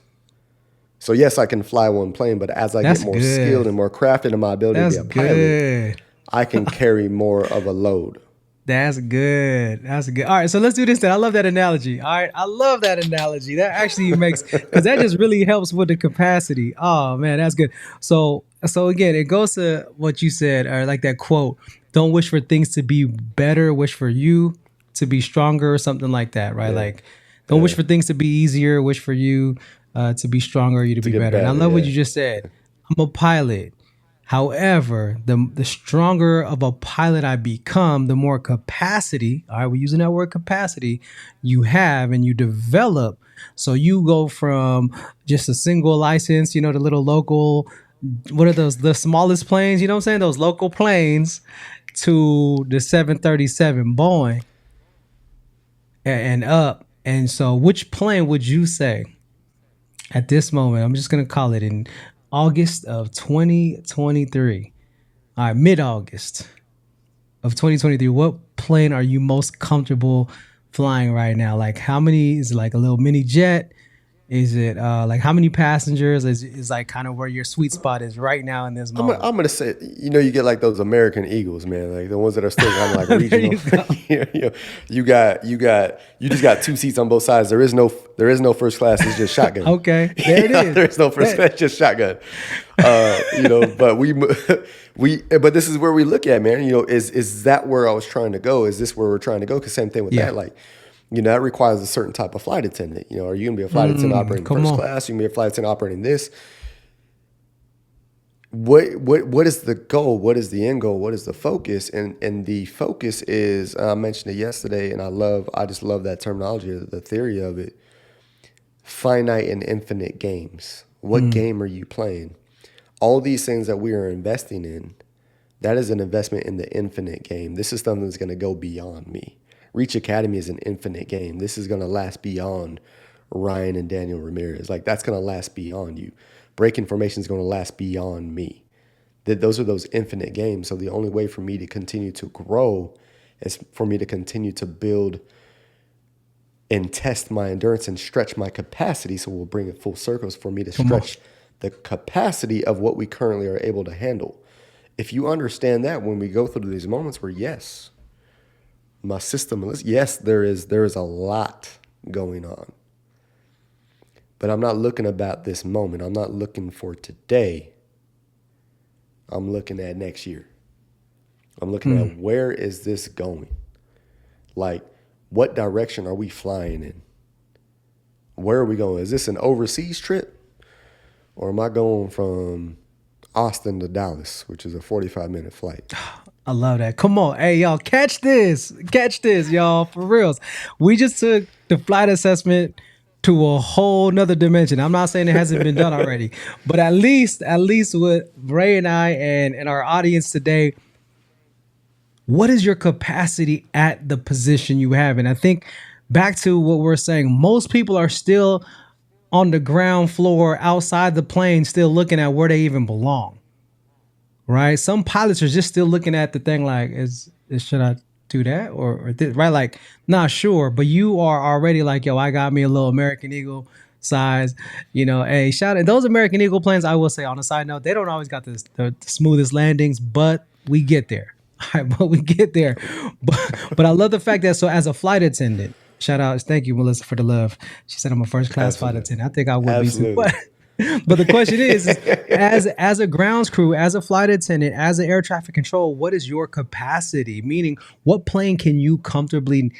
So yes, I can fly one plane, but as I get more skilled and more crafted in my ability to be a pilot, I can carry more of a load. That's good. All right, so let's do this then. I love that analogy. All right, I love that analogy. That actually makes, because that just really helps with the capacity. Oh man, that's good. So again, it goes to what you said, or like that quote: "Don't wish for things to be better. Wish for you to be stronger," or something like that, right? Like, don't wish for things to be easier. Wish for you to be stronger, you to be better. And I love what you just said. I'm a pilot. However, the stronger of a pilot I become, the more capacity, all right, we're using that word capacity, you have and you develop. So you go from just a single license, the little local, what are those, the smallest planes, you know what I'm saying? Those local planes, to the 737 Boeing and up. And so which plane would you say at this moment, I'm just going to call it in August of 2023, all right, mid-August of 2023, what plane are you most comfortable flying right now? Like, how many, is it like a little mini jet? Is it like how many passengers? Is like kind of where your sweet spot is right now in this moment? I'm gonna say, you get like those American Eagles, man, like the ones that are still kind of like regional. You just got two seats on both sides. There is no first class. It's just shotgun. Okay, there it is. There's no first class, just shotgun. But but this is where we look at, man. Is that where I was trying to go? Is this where we're trying to go? Because same thing with that, like. That requires a certain type of flight attendant. Are you going to be a flight attendant operating first class? You can be a flight attendant operating this. What is the goal? What is the end goal? What is the focus? And the focus is, I mentioned it yesterday, and I just love that terminology, the theory of it. Finite and infinite games. What game are you playing? All these things that we are investing in, that is an investment in the infinite game. This is something that's going to go beyond me. Reach Academy is an infinite game. This is going to last beyond Ryan and Daniel Ramirez. Like, that's going to last beyond you. Break Information is going to last beyond me. Those are those infinite games. So the only way for me to continue to grow is for me to continue to build and test my endurance and stretch my capacity. So we'll bring it full circles for me to stretch the capacity of what we currently are able to handle. If you understand that, when we go through these moments where, yes, my system, yes, there is a lot going on. But I'm not looking about this moment. I'm not looking for today. I'm looking at next year. I'm looking at where is this going? Like, what direction are we flying in? where are we going? Is this an overseas trip? Or am I going from Austin to Dallas, which is a 45-minute flight? I love that. Come on. Hey, y'all, catch this, y'all, for reals. We just took the flight assessment to a whole nother dimension. I'm not saying it hasn't been done already, but at least with Ray and I and our audience today, what is your capacity at the position you have? And I think back to what we're saying, most people are still on the ground floor outside the plane, still looking at where they even belong. Right? Some pilots are just still looking at the thing like, should I do that or this? Right? Like, not sure, but you are already like, yo, I got me a little American Eagle size, hey, shout out. Those American Eagle planes, I will say on a side note, they don't always got the smoothest landings, but we get there. All right, but we get there. But I love the fact that, so as a flight attendant, shout out, thank you, Melissa, for the love. She said I'm a first class flight attendant. I think I would be too. But the question is as a grounds crew, as a flight attendant, as an air traffic control, what is your capacity? Meaning, what plane can you comfortably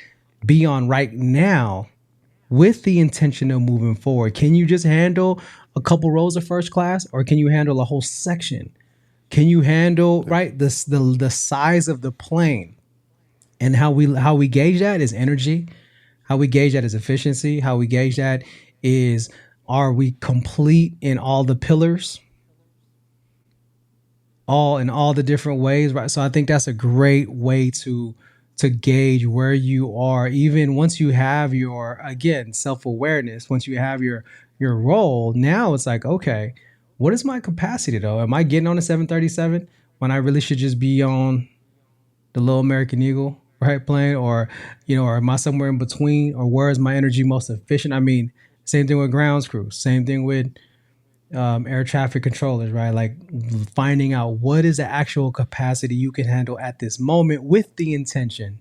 be on right now with the intention of moving forward? Can you just handle a couple rows of first class, or can you handle a whole section? Can you handle the size of the plane? And how we gauge that is energy. How we gauge that is efficiency. How we gauge that is, are we complete in all the pillars? In all the different ways, right? So I think that's a great way to gauge where you are, even once you have your, again, self-awareness, once you have your role. Now it's like, okay, what is my capacity though? Am I getting on a 737 when I really should just be on the little American Eagle, right, plane? Or, or am I somewhere in between? Or where is my energy most efficient? I mean, same thing with grounds crew, same thing with air traffic controllers, right? Like finding out what is the actual capacity you can handle at this moment with the intention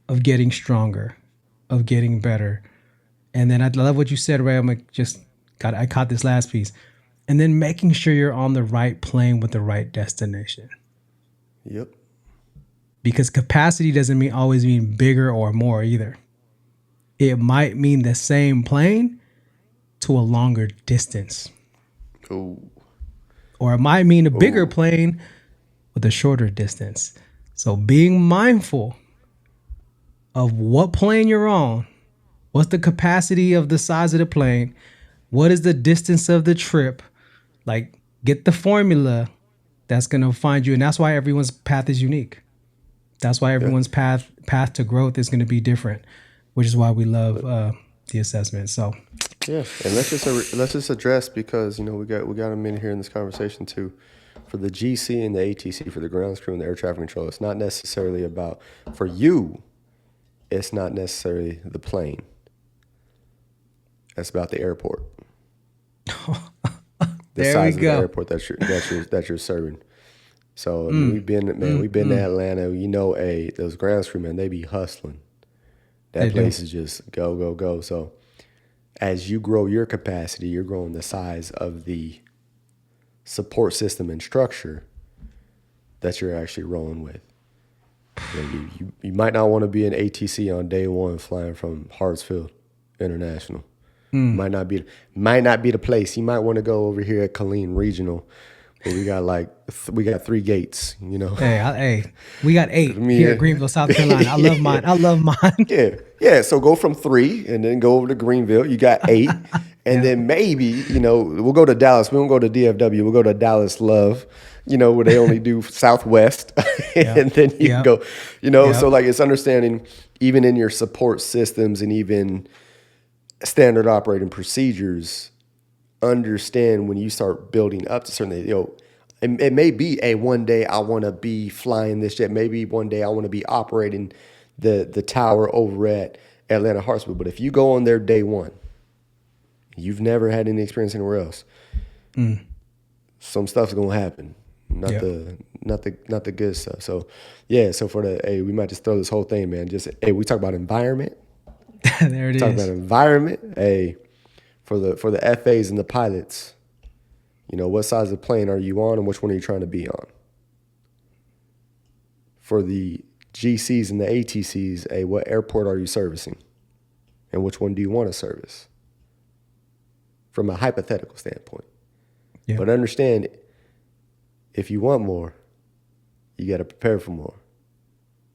of getting stronger, of getting better. And then I love what you said, Ray. I caught this last piece. And then making sure you're on the right plane with the right destination. Yep. Because capacity doesn't always mean bigger or more either. It might mean the same plane to a longer distance. Ooh. Or it might mean a bigger plane with a shorter distance. So being mindful of what plane you're on, what's the capacity of the size of the plane, what is the distance of the trip, like get the formula that's going to find you. And that's why everyone's path is unique. That's why everyone's path to growth is going to be different, which is why we love the assessment. So yeah, and let's just address, because we got a minute here in this conversation too, for the GC and the ATC, for the grounds crew and the air traffic control. It's not necessarily about, for you, it's not necessarily the plane. It's about the airport. The size of the airport that you're serving. So we've been to Atlanta. Those grounds crew, man, they be hustling. That place is just go, go, go. So as you grow your capacity, you're growing the size of the support system and structure that you're actually rolling with. You might not want to be an ATC on day one flying from Hartsfield International. Might not be the place. You might want to go over here at Killeen Regional, where we got 3 gates. Hey, we got 8 here at Greenville, South Carolina. I love mine. Yeah. So go from 3 and then go over to Greenville. You got 8, and then maybe we'll go to Dallas. We won't go to DFW. We'll go to Dallas Love. Where they only do Southwest, and then you can go. So like it's understanding even in your support systems and even standard operating procedures, understand when you start building up to certain, it may be one day I want to be flying this jet. Maybe one day I want to be operating the tower over at Atlanta Hartsfield. But if you go on there day one, you've never had any experience anywhere else, some stuff's gonna happen. Not the good stuff. So so for we might just throw this whole thing, man. Just we talk about environment. There it is. Talk about environment. For the FAs and the pilots, what size of plane are you on and which one are you trying to be on? For the GCs and the ATCs, what airport are you servicing? And which one do you want to service? from a hypothetical standpoint. Yeah. But understand, if you want more, you got to prepare for more.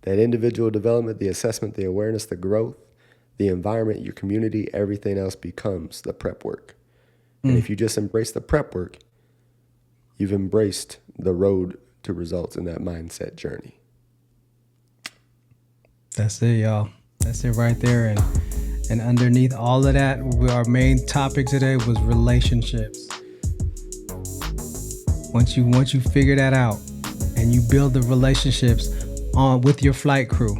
That individual development, the assessment, the awareness, the growth, the environment, your community, everything else becomes the prep work. And if you just embrace the prep work, you've embraced the road to results in that mindset journey. That's it, y'all. That's it right there. And underneath all of that, our main topic today was relationships. Once you figure that out and you build the relationships with your flight crew,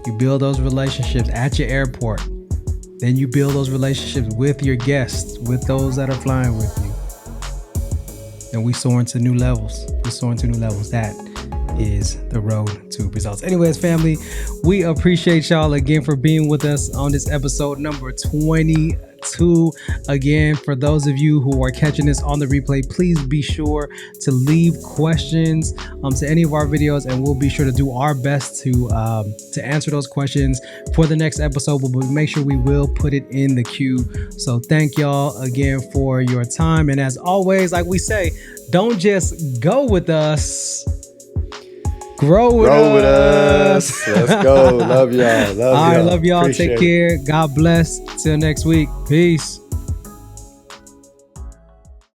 you build those relationships at your airport, then you build those relationships with your guests, with those that are flying with you. And we soar into new levels. That is the road to results. Anyways, family, we appreciate y'all again for being with us on this episode number 22. Again, for those of you who are catching this on the replay, please be sure to leave questions to any of our videos, and we'll be sure to do our best to answer those questions for the next episode. But we'll make sure we will put it in the queue. So thank y'all again for your time. And as always, like we say, don't just go with us. Grow with us. Let's go. Love y'all. Love y'all. Take care. God bless. Till next week. Peace.